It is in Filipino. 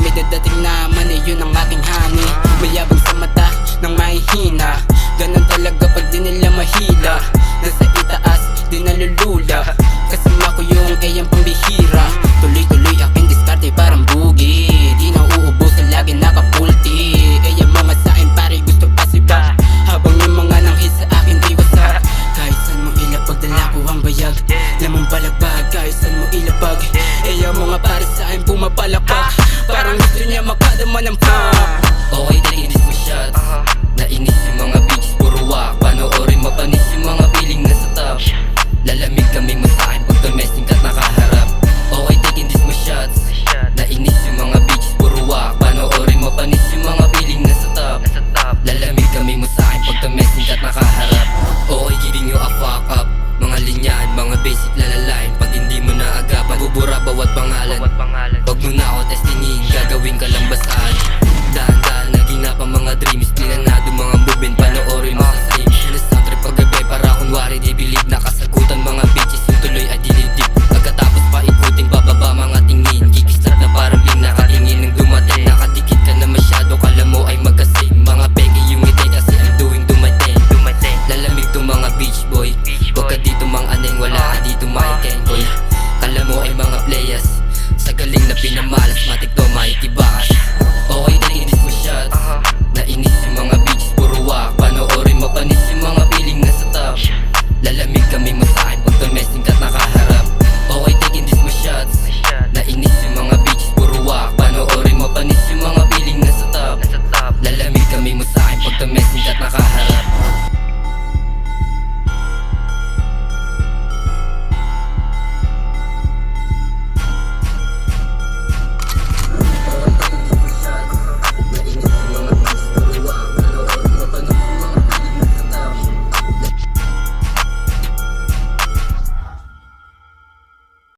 may dadating naman eh, yun ang aking hani. Mayabang sa mata ng mahihina, ganon talaga pag di nila mahila. Nasa itaas, di nalulula, kasama ko yung ayang pambihira. Tuloy-tuloy aking diskarte parang bugi, di na uubusan lagi nakapulti. Ayang mga sain pare gusto pa si ba, habang yung mga nanghit sa akin di wasak. Kahit saan mo ilapag dala ko ang bayag, lamang balagbag kahit saan mo ilapag. Ayang mga pare sa akin pumapalapak, parang gusto niya makadama ng pang.